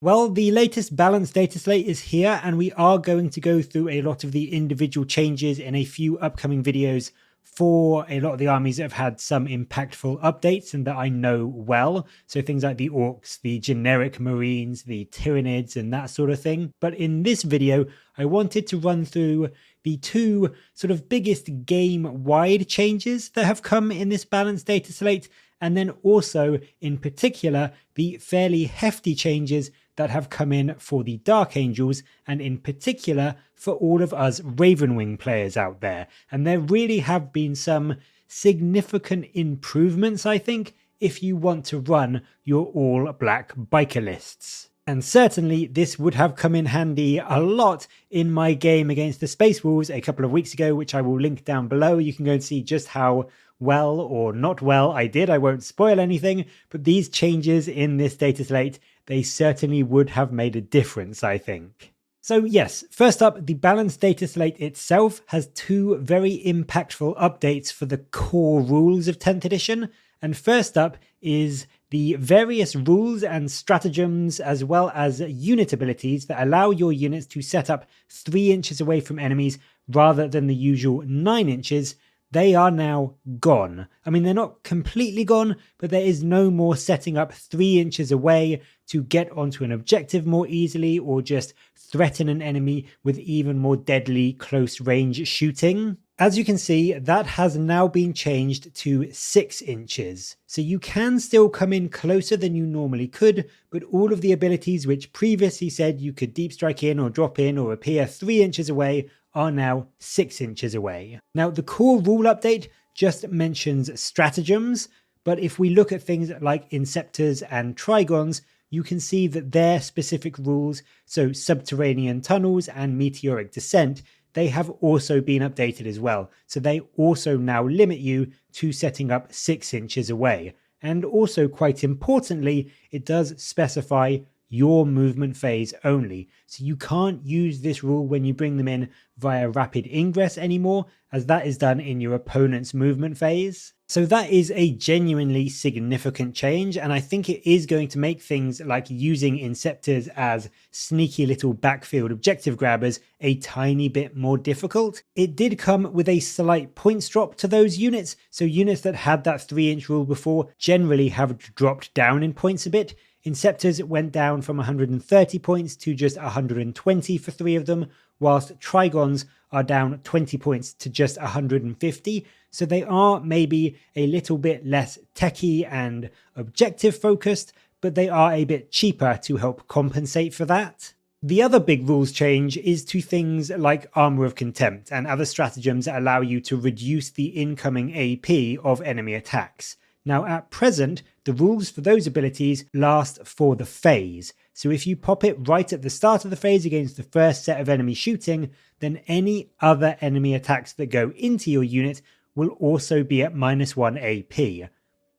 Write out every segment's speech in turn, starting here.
Well, the latest Balance Dataslate is here, and we are going to go through a lot of the individual changes in a few upcoming videos for a lot of the armies that have had some impactful updates and that I know well. So things like the Orcs, the generic Marines, the Tyranids, and that sort of thing. But in this video, I wanted to run through the two sort of biggest game-wide changes that have come in this Balance Dataslate, and then also, in particular, the fairly hefty changes that have come in for the Dark Angels, and in particular for all of us Ravenwing players out there. And there really have been some significant improvements, I think, if you want to run your all-black biker lists. And certainly this would have come in handy a lot in my game against the Space Wolves a couple of weeks ago, which I will link down below. You can go and see just how well or not well I did. I won't spoil anything, but these changes in this Dataslate, they certainly would have made a difference, I think. So yes, first up, the Balance Dataslate itself has two very impactful updates for the core rules of 10th edition. And first up is the various rules and stratagems as well as unit abilities that allow your units to set up 3 inches away from enemies rather than the usual 9 inches. They are now gone. I mean, they're not completely gone, but there is no more setting up 3 inches away to get onto an objective more easily or just threaten an enemy with even more deadly close range shooting. As you can see, that has now been changed to 6 inches. So you can still come in closer than you normally could, but all of the abilities which previously said you could deep strike in or drop in or appear 3 inches away are now 6 inches away. Now, the core rule update just mentions stratagems, but if we look at things like Inceptors and Trigons, you can see that their specific rules, so subterranean tunnels and meteoric descent, they have also been updated as well. So they also now limit you to setting up 6 inches away. And also, quite importantly, it does specify your movement phase only. So you can't use this rule when you bring them in via rapid ingress anymore, as that is done in your opponent's movement phase. So that is a genuinely significant change, and I think it is going to make things like using Inceptors as sneaky little backfield objective grabbers a tiny bit more difficult. It did come with a slight points drop to those units, so units that had that 3-inch rule before generally have dropped down in points a bit. Inceptors went down from 130 points to just 120 for 3 of them, whilst Trigons are down 20 points to just 150. So they are maybe a little bit less techie and objective focused, but they are a bit cheaper to help compensate for that. The other big rules change is to things like Armour of Contempt and other stratagems that allow you to reduce the incoming AP of enemy attacks. Now, at present, the rules for those abilities last for the phase. So if you pop it right at the start of the phase against the first set of enemy shooting, then any other enemy attacks that go into your unit will also be at -1 AP.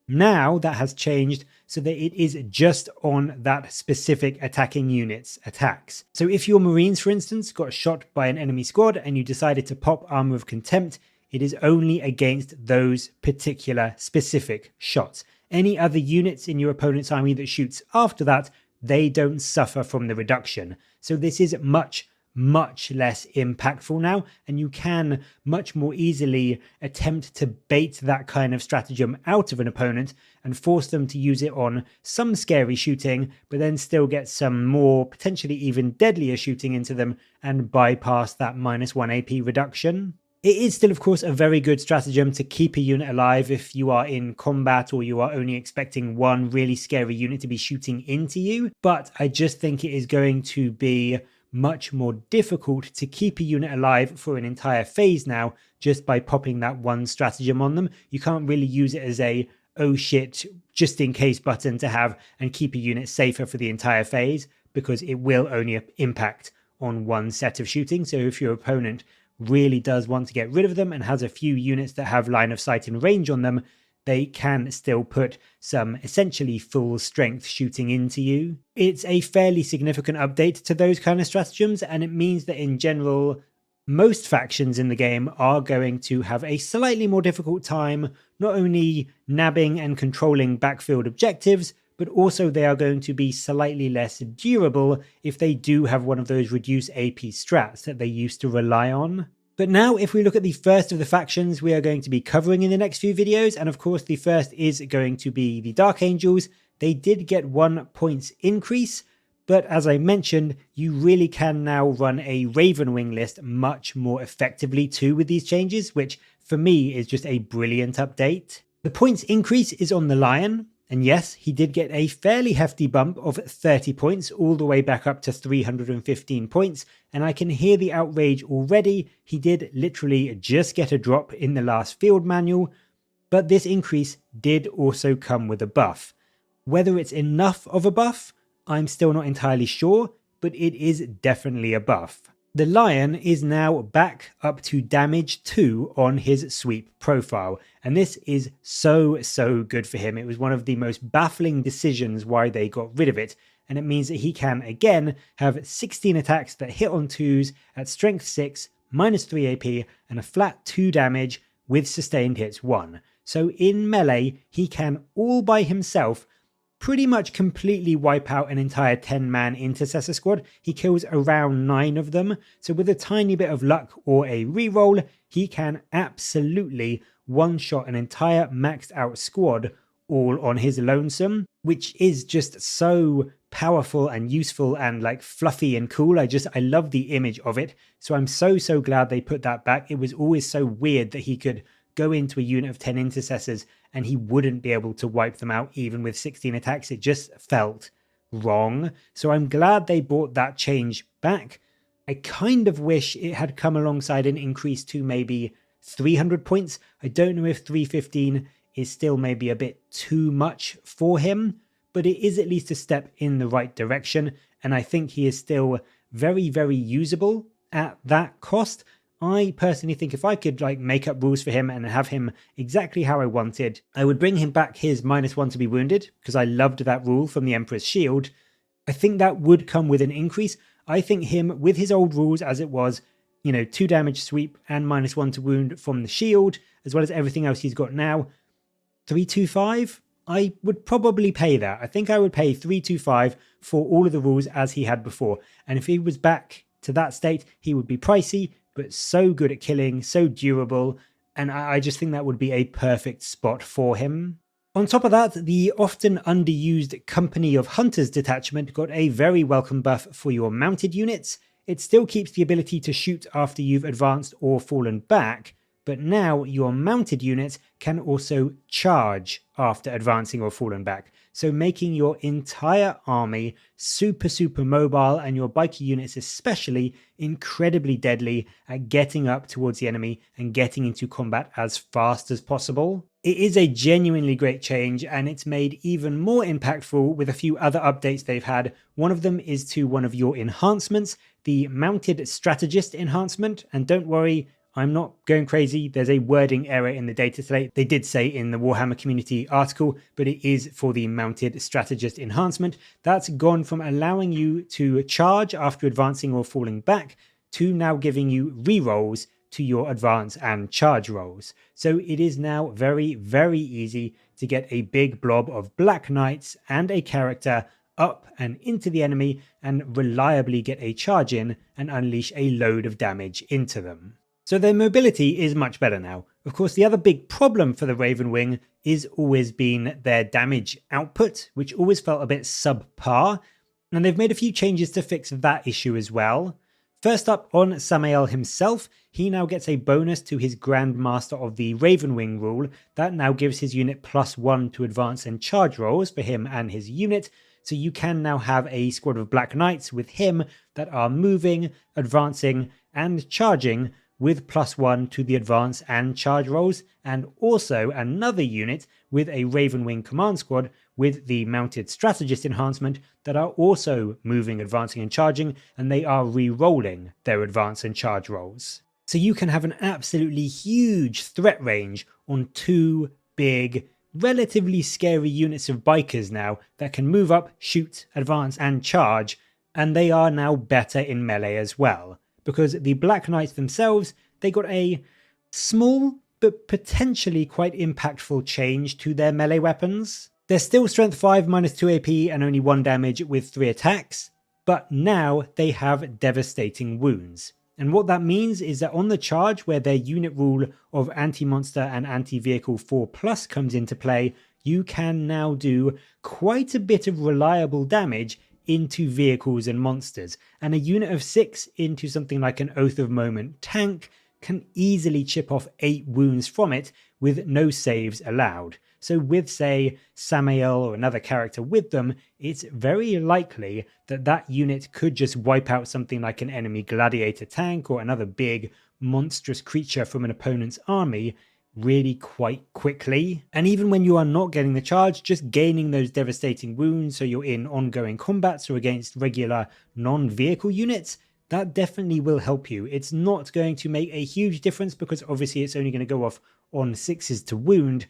Now that has changed so that it is just on that specific attacking unit's attacks. So if your Marines, for instance, got shot by an enemy squad and you decided to pop Armour of Contempt, it is only against those particular specific shots. Any other units in your opponent's army that shoots after that, they don't suffer from the reduction. So this is much less impactful now, and you can much more easily attempt to bait that kind of stratagem out of an opponent and force them to use it on some scary shooting, but then still get some more potentially even deadlier shooting into them and bypass that -1 AP reduction. It is still, of course, a very good stratagem to keep a unit alive if you are in combat or you are only expecting one really scary unit to be shooting into you, but I just think it is going to be much more difficult to keep a unit alive for an entire phase now just by popping that one stratagem on them. You can't really use it as a oh shit just in case button to have and keep a unit safer for the entire phase, because it will only impact on one set of shooting. So if your opponent really does want to get rid of them and has a few units that have line of sight and range on them, they can still put some essentially full strength shooting into you. It's a fairly significant update to those kind of stratagems, and it means that in general, most factions in the game are going to have a slightly more difficult time not only nabbing and controlling backfield objectives, but also they are going to be slightly less durable if they do have one of those reduced AP strats that they used to rely on. But now, if we look at the first of the factions we are going to be covering in the next few videos, and of course the first is going to be the Dark Angels, they did get 1 points increase, but as I mentioned, you really can now run a Ravenwing list much more effectively too with these changes, which for me is just a brilliant update. The points increase is on the Lion, and yes, he did get a fairly hefty bump of 30 points all the way back up to 315 points, and I can hear the outrage already. He did literally just get a drop in the last field manual, but this increase did also come with a buff. Whether it's enough of a buff, I'm still not entirely sure, but it is definitely a buff. The Lion is now back up to damage 2 on his sweep profile, and this is so good for him. It was one of the most baffling decisions why they got rid of it, and it means that he can again have 16 attacks that hit on 2s at strength 6, minus 3 AP, and a flat 2 damage with sustained hits 1. So in melee, he can all by himself pretty much completely wipe out an entire 10-man intercessor squad. He kills around 9 of them, so with a tiny bit of luck or a reroll, he can absolutely one-shot an entire maxed out squad all on his lonesome, which is just so powerful and useful and like fluffy and cool. I love the image of it, so I'm so glad they put that back. It was always so weird that he could go into a unit of 10 intercessors and he wouldn't be able to wipe them out even with 16 attacks. It just felt wrong. So I'm glad they brought that change back. I kind of wish it had come alongside an increase to maybe 300 points. I don't know if 315 is still maybe a bit too much for him, but it is at least a step in the right direction, and I think he is still very usable at that cost. I personally think if I could like make up rules for him and have him exactly how I wanted, I would bring him back his -1 to be wounded, because I loved that rule from the Emperor's Shield. I think that would come with an increase. I think him with his old rules as it was, 2 damage sweep and -1 to wound from the shield, as well as everything else he's got now, 325? I would probably pay that. I think I would pay 325 for all of the rules as he had before. And if he was back to that state, he would be pricey, but so good at killing, so durable, and I just think that would be a perfect spot for him. On top of that, the often underused Company of Hunters detachment got a very welcome buff for your mounted units. It still keeps the ability to shoot after you've advanced or fallen back, but now your mounted units can also charge after advancing or fallen back, so making your entire army super mobile, and your biker units especially incredibly deadly at getting up towards the enemy and getting into combat as fast as possible. It is a genuinely great change, and it's made even more impactful with a few other updates they've had. One of them is to one of your enhancements, the Mounted Strategist enhancement, and don't worry, I'm not going crazy. There's a wording error in the Dataslate. They did say in the Warhammer community article, but it is for the Mounted Strategist enhancement. That's gone from allowing you to charge after advancing or falling back to now giving you rerolls to your advance and charge rolls. So it is now very easy to get a big blob of Black Knights and a character up and into the enemy and reliably get a charge in and unleash a load of damage into them. So their mobility is much better now. Of course, the other big problem for the Ravenwing is always been their damage output, which always felt a bit subpar, and they've made a few changes to fix that issue as well. First up, on Samael himself, he now gets a bonus to his Grandmaster of the Ravenwing rule. That now gives his unit +1 to advance and charge rolls for him and his unit, so you can now have a squad of Black Knights with him that are moving, advancing, and charging with +1 to the advance and charge rolls, and also another unit with a Ravenwing command squad with the Mounted Strategist enhancement that are also moving, advancing, and charging, and they are re-rolling their advance and charge rolls. So you can have an absolutely huge threat range on 2 big, relatively scary units of bikers now that can move up, shoot, advance, and charge, and they are now better in melee as well. Because the Black Knights themselves, they got a small but potentially quite impactful change to their melee weapons. They're still strength 5 minus 2 AP and only 1 damage with 3 attacks, but now they have devastating wounds. And what that means is that on the charge where their unit rule of anti-monster and anti-vehicle 4+ comes into play, you can now do quite a bit of reliable damage into vehicles and monsters. And a unit of 6 into something like an Oath of Moment tank can easily chip off 8 wounds from it with no saves allowed. So with, say, Samael or another character with them, it's very likely that that unit could just wipe out something like an enemy gladiator tank or another big monstrous creature from an opponent's army really quite quickly. And even when you are not getting the charge, just gaining those devastating wounds so you're in ongoing combats or against regular non-vehicle units, that definitely will help you. It's not going to make a huge difference because obviously it's only going to go off on 6s to wound,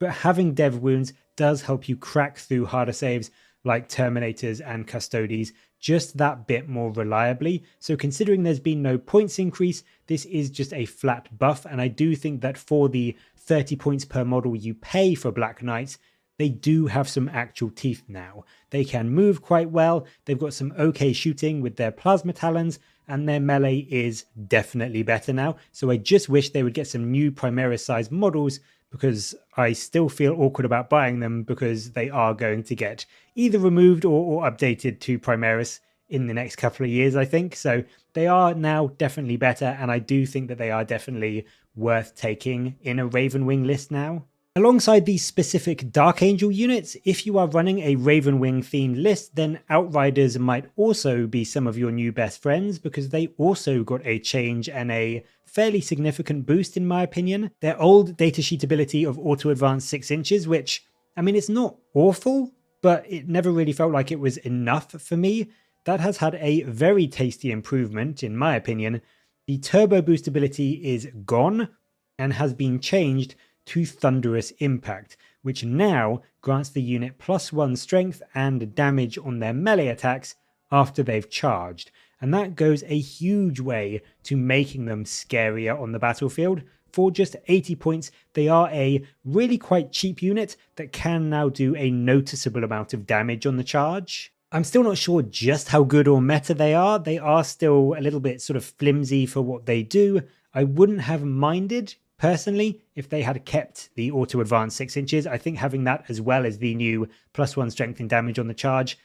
but having dev wounds does help you crack through harder saves like Terminators and Custodies just that bit more reliably. So considering there's been no points increase, this is just a flat buff, and I do think that for the 30 points per model you pay for Black Knights, they do have some actual teeth now. They can move quite well, they've got some okay shooting with their plasma talons, and their melee is definitely better now. So I just wish they would get some new Primaris sized models, because I still feel awkward about buying them because they are going to get either removed or updated to Primaris in the next couple of years, I think. So they are now definitely better, and I do think that they are definitely worth taking in a Ravenwing list now. Alongside these specific Dark Angel units, if you are running a Ravenwing themed list, then Outriders might also be some of your new best friends, because they also got a change and a fairly significant boost in my opinion. Their old datasheet ability of auto advance 6 inches, which, I mean, it's not awful, but it never really felt like it was enough for me. That has had a very tasty improvement in my opinion. The turbo boost ability is gone and has been changed to Thunderous Impact, which now grants the unit +1 strength and damage on their melee attacks after they've charged, and that goes a huge way to making them scarier on the battlefield. For just 80 points, they are a really quite cheap unit that can now do a noticeable amount of damage on the charge. I'm still not sure just how good or meta they are. They are still a little bit sort of flimsy for what they do. I wouldn't have minded personally if they had kept the auto advance 6 inches. I think having that as well as the new +1 strength and damage on the charge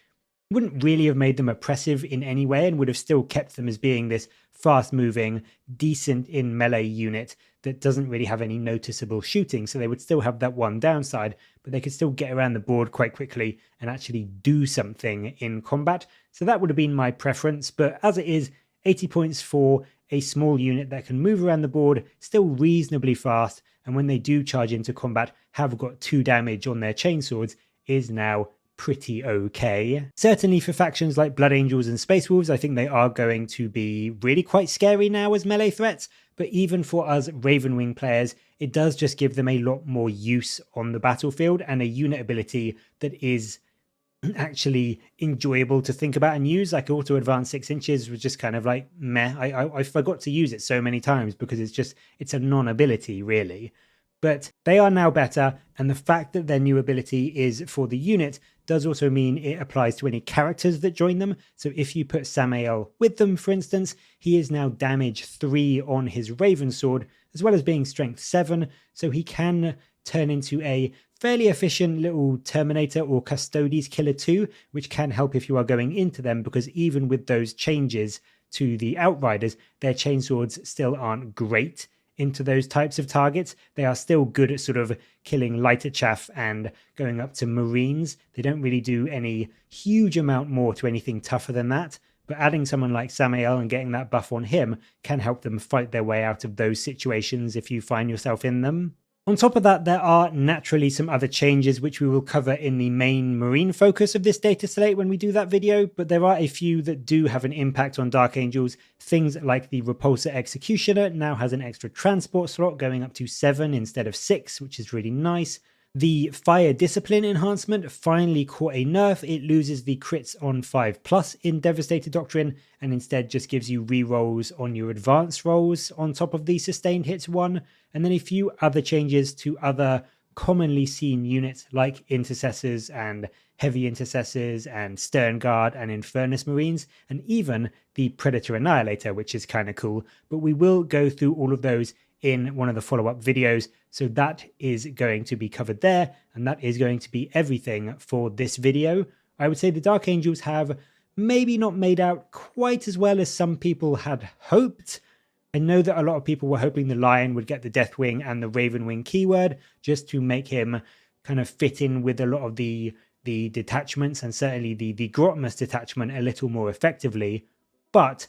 wouldn't really have made them oppressive in any way, and would have still kept them as being this fast moving, decent in melee unit that doesn't really have any noticeable shooting. So they would still have that one downside, but they could still get around the board quite quickly and actually do something in combat. So that would have been my preference, but as it is, 80 points for a small unit that can move around the board still reasonably fast, and when they do charge into combat have got 2 damage on their chainswords is now pretty okay. Certainly for factions like Blood Angels and Space Wolves, I think they are going to be really quite scary now as melee threats, but even for us Ravenwing players, it does just give them a lot more use on the battlefield and a unit ability that is actually enjoyable to think about and use. Like auto advance 6 inches was just kind of like meh. I forgot to use it so many times because it's a non-ability really. But they are now better, and the fact that their new ability is for the unit does also mean it applies to any characters that join them. So if you put Samael with them, for instance, he is now damage 3 on his Raven Sword, as well as being strength 7, so he can turn into a fairly efficient little Terminator or Custodes killer too, which can help if you are going into them, because even with those changes to the Outriders, their chainswords still aren't great into those types of targets. They are still good at sort of killing lighter chaff and going up to Marines. They don't really do any huge amount more to anything tougher than that, but adding someone like Samael and getting that buff on him can help them fight their way out of those situations if you find yourself in them. On top of that, there are naturally some other changes which we will cover in the main Marine focus of this data slate when we do that video, but there are a few that do have an impact on Dark Angels. Things like the Repulsor Executioner now has an extra transport slot going up to 7 instead of 6, which is really nice. The Fire Discipline enhancement finally caught a nerf. It loses the crits on 5+ in Devastator Doctrine and instead just gives you rerolls on your advanced rolls on top of the sustained hits one. And then a few other changes to other commonly seen units like Intercessors and Heavy Intercessors and Stern Guard and Infernus Marines, and even the Predator Annihilator, which is kind of cool. But we will go through all of those in one of the follow-up videos, so that is going to be covered there, and that is going to be everything for this video. I would say the Dark Angels have maybe not made out quite as well as some people had hoped. I know that a lot of people were hoping the Lion would get the Deathwing and the Ravenwing keyword just to make him kind of fit in with a lot of the detachments, and certainly the Grotmus detachment a little more effectively, but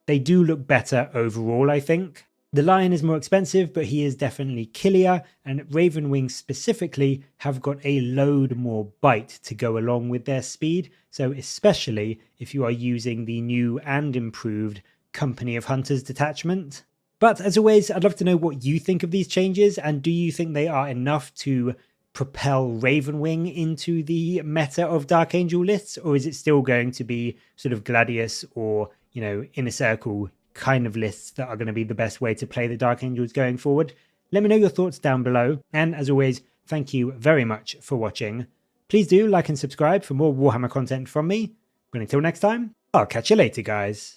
they do look better overall, I think. The Lion is more expensive, but he is definitely killier, and Ravenwing specifically have got a load more bite to go along with their speed, so especially if you are using the new and improved Company of Hunters detachment. But as always, I'd love to know what you think of these changes, and do you think they are enough to propel Ravenwing into the meta of Dark Angel lists, or is it still going to be sort of Gladius or, you know, Inner Circle kind of lists that are going to be the best way to play the Dark Angels going forward? Let me know your thoughts down below, and as always, thank you very much for watching. Please do like and subscribe for more Warhammer content from me, but until next time, I'll catch you later, guys.